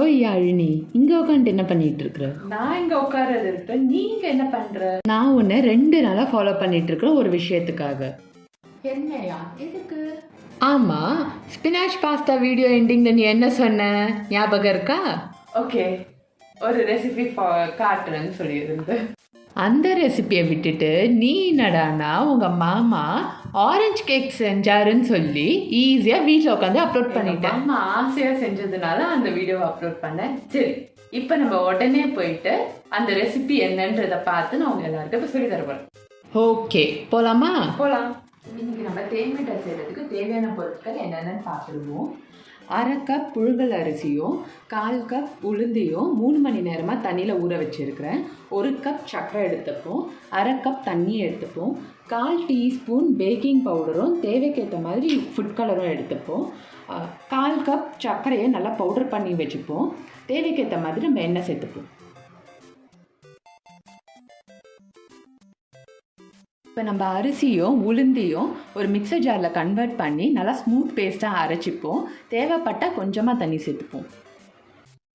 ஓய் யாழினி, இங்கே உட்காந்துட்டு என்ன பண்ணிட்டு இருக்கிற? நான் இங்கே உட்கார்றது இருக்கேன். நீங்க என்ன பண்ற? நான் உன்னை 2 நாளாக ஃபாலோ பண்ணிட்டு இருக்கிறேன் ஒரு விஷயத்துக்காக. என்னையா? எதுக்கு? ஆமாம், ஸ்பினாச் பாஸ்தா வீடியோ எண்டிங்கில் நீ என்ன சொன்ன ஞாபகம் இருக்கா? ஓகே, ஒரு ரெசிபி காட்டுறேன்னு சொல்லியிருந்து. அந்த ரெசிபியை விட்டுட்டு நீ என்னடானா உங்கள் மாமா ஆரஞ்சு கேக் செஞ்சாருன்னு சொல்லி ஈஸியாக வீட்டில் உட்காந்து அப்லோட் பண்ணிட்டேன். அம்மா ஆசையாக செஞ்சதுனால அந்த வீடியோவை அப்லோட் பண்ணேன். சரி, இப்போ நம்ம உடனே போயிட்டு அந்த ரெசிபி என்னன்றதை பார்த்து நான் உங்க எல்லாருக்கும் இப்போ சொல்லி தருவேன். ஓகே, போகலாமா? போகலாம். இன்னைக்கு நம்ம தேன்மிட்டாய் செய்கிறதுக்கு தேவையான பொருட்கள் என்னென்னு பார்த்துருவோம். 1/2 கப் புழுங்கல் அரிசியும் 1/4 கப் உளுந்தையும் 3 மணி நேரமாக தண்ணியில் ஊற வச்சுருக்கிறேன். 1 கப் சர்க்கரை எடுத்துப்போம், 1/2 கப் தண்ணி எடுத்துப்போம், 1/4 டீஸ்பூன் பேக்கிங் பவுடரும் தேவைக்கேற்ற மாதிரி ஃபுட் கலரும் எடுத்துப்போம். 1/4 கப் சர்க்கரையை நல்லா பவுடர் பண்ணி வச்சுப்போம். தேவைக்கேற்ற மாதிரி நம்ம எண்ணெய் சேர்த்துப்போம். இப்போ நம்ம அரிசியும் உளுந்தையும் ஒரு மிக்சர் ஜாரில் கன்வெர்ட் பண்ணி நல்லா ஸ்மூத் பேஸ்ட்டாக அரைச்சிப்போம். தேவைப்பட்டால் கொஞ்சமாக தண்ணி சேர்த்துப்போம்.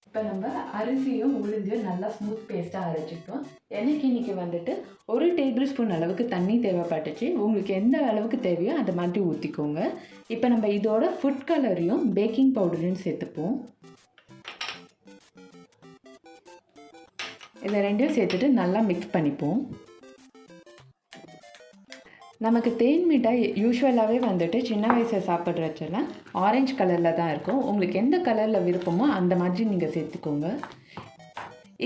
இப்போ நம்ம அரிசியும் உளுந்தையும் நல்லா ஸ்மூத் பேஸ்ட்டாக அரைச்சிப்போம். எனக்கு இன்றைக்கி வந்துட்டு 1 டேபிள் ஸ்பூன் அளவுக்கு தண்ணி தேவைப்பட்டுச்சு. உங்களுக்கு எந்த அளவுக்கு தேவையோ அதை மாதிரி ஊற்றிக்கோங்க. இப்போ நம்ம இதோட ஃபுட் கலரையும் பேக்கிங் பவுடரையும் சேர்த்துப்போம். இதை 2யும் சேர்த்துட்டு நல்லா மிக்ஸ் பண்ணிப்போம். நமக்கு தேன் மிட்டாய் யூஸ்வலாகவே வந்துட்டு சின்ன வயசில் சாப்பிட்றச்செல்லாம் ஆரஞ்சு கலரில் தான் இருக்கும். உங்களுக்கு எந்த கலரில் விருப்பமோ அந்த மாதிரி நீங்கள் சேர்த்துக்கோங்க.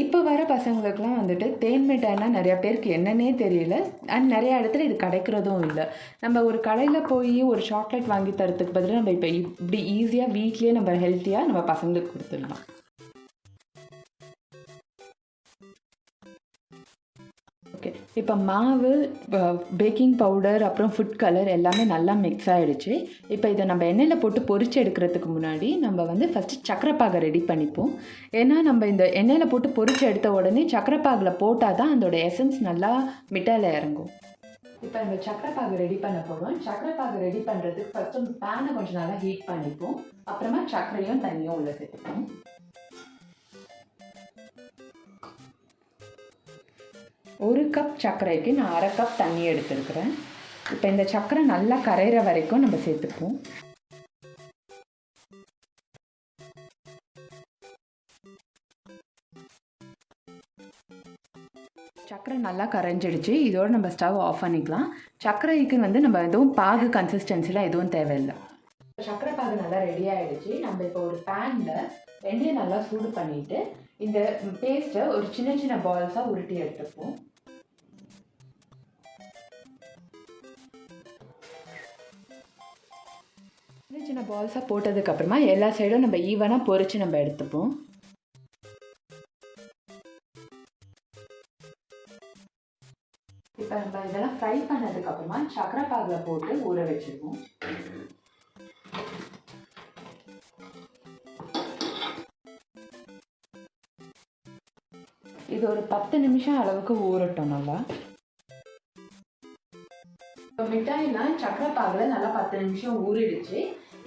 இப்போ வர பசங்களுக்குலாம் வந்துட்டு தேன் மிட்டாய்னா நிறையா பேருக்கு என்னன்னே தெரியல. அண்ட் நிறையா இடத்துல இது கிடைக்கிறதும் இல்லை. நம்ம ஒரு கடையில் போய் ஒரு சாக்லேட் வாங்கி தரத்துக்கு பதிலாக நம்ம இப்போ இப்படி ஈஸியாக வீட்லேயே நம்ம ஹெல்த்தியாக நம்ம பசங்களுக்கு கொடுத்துடலாம். ஓகே, இப்போ மாவு, பேக்கிங் பவுடர், அப்புறம் ஃபுட் கலர் எல்லாமே நல்லா மிக்ஸ் ஆகிடுச்சு. இப்போ இதை நம்ம எண்ணெயில் போட்டு பொரிச்சு எடுக்கிறதுக்கு முன்னாடி நம்ம வந்து ஃபஸ்ட்டு சக்கரைப்பாகை ரெடி பண்ணிப்போம். ஏன்னா நம்ம இந்த எண்ணெயில் போட்டு பொரிச்சு எடுத்த உடனே சக்கரைப்பாகில் போட்டால் தான் அதோட எசன்ஸ் நல்லா மிட்டாயில் இறங்கும். இப்போ நம்ம சக்கரைப்பாகு ரெடி பண்ண போகிறோம். சக்கரைப்பாகு ரெடி பண்ணுறதுக்கு ஃபஸ்ட்டு பேனை கொஞ்சம் நல்லா ஹீட் பண்ணிப்போம். அப்புறமா சர்க்கரையும் தண்ணியும் உள்ளே சேர்த்துப்போம். 1 கப் சர்க்கரைக்கு நான் 1/2 கப் தண்ணி எடுத்துருக்கிறேன். இப்போ இந்த சர்க்கரை நல்லா கரையிற வரைக்கும் நம்ம சேர்த்துப்போம். சர்க்கரை நல்லா கரைஞ்சிடுச்சு. இதோடு நம்ம ஸ்டவ் ஆஃப் பண்ணிக்கலாம். சர்க்கரைக்கு வந்து நம்ம எதுவும் பாகு கன்சிஸ்டன்சிலாம் எதுவும் தேவையில்லை. சர்க்கரை பாகு நல்லா ரெடி ஆகிடுச்சு. நம்ம இப்போ ஒரு பேனில் 2யும் நல்லா சூடு பண்ணிவிட்டு இந்த பேஸ்ட்டை ஒரு சின்ன சின்ன பால்ஸாக உருட்டி எடுத்துப்போம். சின்ன சின்ன பால்ஸாக போட்டதுக்கப்புறமா எல்லா சைடும் நம்ம ஈவனாக பொரித்து நம்ம எடுத்துப்போம். இப்போ நம்ம இதெல்லாம் ஃப்ரை பண்ணதுக்கப்புறமா சக்கரை பாகில் போட்டு ஊற வச்சுருவோம். இது ஒரு 10 நிமிஷம் அளவுக்கு ஊறட்டும் நல்லா. இப்போ மிட்டாய்லாம் சக்கரை பாகில் நல்லா 10 நிமிஷம் ஊறிடுச்சு.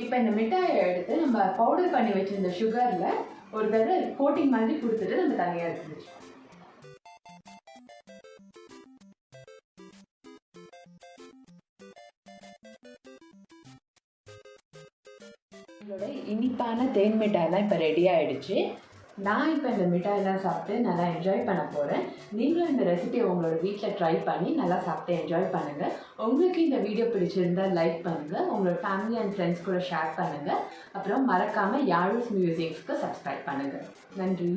இப்போ இந்த மிட்டாயை எடுத்து நம்ம பவுடர் பண்ணி வச்சிருந்த சுகரில் ஒரு தடவை கோட்டிங் மாதிரி கொடுத்துட்டு நம்ம தனியாக எடுத்துச்சு. உங்களோட இனிப்பான தேன் மிட்டாயெல்லாம் இப்போ ரெடி ஆகிடுச்சு. நான் இப்போ இந்த மிட்டாயெல்லாம் சாப்பிட்டு நல்லா என்ஜாய் பண்ண போகிறேன். நீங்களும் இந்த ரெசிபியை உங்களோட வீட்டில் ட்ரை பண்ணி நல்லா சாப்பிட்டு என்ஜாய் பண்ணுங்கள். உங்களுக்கு இந்த வீடியோ பிடிச்சிருந்தால் லைக் பண்ணுங்கள், உங்களோட ஃபேமிலி அண்ட் ஃப்ரெண்ட்ஸ் கூட ஷேர் பண்ணுங்கள். அப்புறம் மறக்காமல் யாழிஸ் மியூசிக்ஸ்க்கு சப்ஸ்கிரைப் பண்ணுங்கள். நன்றி.